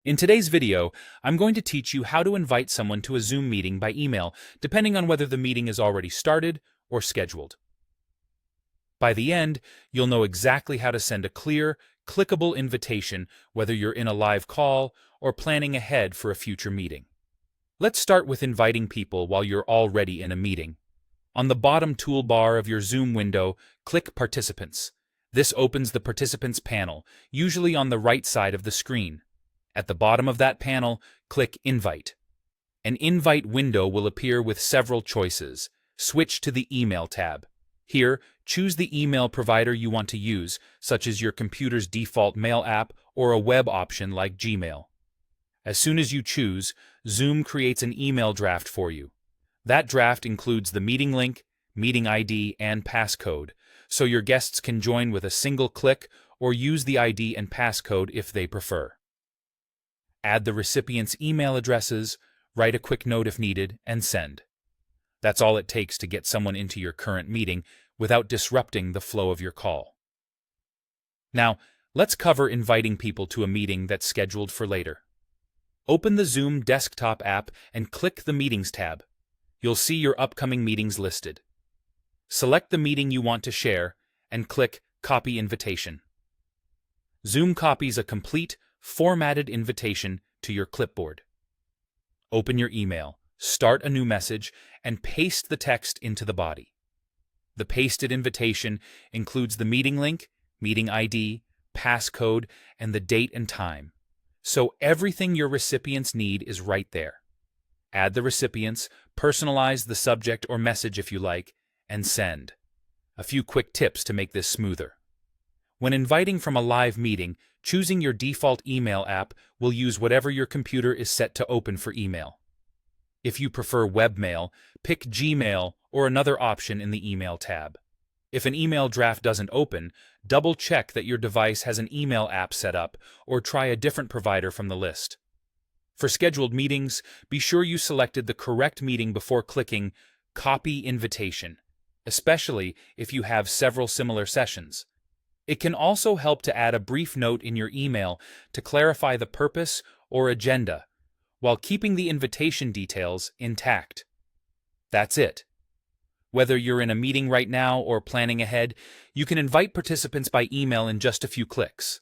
In today's video, I'm going to teach you how to invite someone to a Zoom meeting by email, depending on whether the meeting is already started or scheduled. By the end, you'll know exactly how to send a clear, clickable invitation, whether you're in a live call or planning ahead for a future meeting. Let's start with inviting people while you're already in a meeting. On the bottom toolbar of your Zoom window, click Participants. This opens the Participants panel, usually on the right side of the screen. At the bottom of that panel, click Invite. An invite window will appear with several choices. Switch to the Email tab. Here, choose the email provider you want to use, such as your computer's default mail app or a web option like Gmail. As soon as you choose, Zoom creates an email draft for you. That draft includes the meeting link, meeting ID, and passcode, so your guests can join with a single click or use the ID and passcode if they prefer. Add the recipient's email addresses, write a quick note if needed, and send. That's all it takes to get someone into your current meeting without disrupting the flow of your call. Now, let's cover inviting people to a meeting that's scheduled for later. Open the Zoom desktop app and click the Meetings tab. You'll see your upcoming meetings listed. Select the meeting you want to share and click Copy Invitation. Zoom copies a complete, formatted invitation to your clipboard. Open your email, start a new message, and paste the text into the body. The pasted invitation includes the meeting link, meeting ID, passcode, and the date and time. So everything your recipients need is right there. Add the recipients, personalize the subject or message if you like, and send. A few quick tips to make this smoother. When inviting from a live meeting, choosing your default email app will use whatever your computer is set to open for email. If you prefer webmail, pick Gmail or another option in the Email tab. If an email draft doesn't open, double-check that your device has an email app set up or try a different provider from the list. For scheduled meetings, be sure you selected the correct meeting before clicking Copy Invitation, especially if you have several similar sessions. It can also help to add a brief note in your email to clarify the purpose or agenda, while keeping the invitation details intact. That's it. Whether you're in a meeting right now or planning ahead, you can invite participants by email in just a few clicks.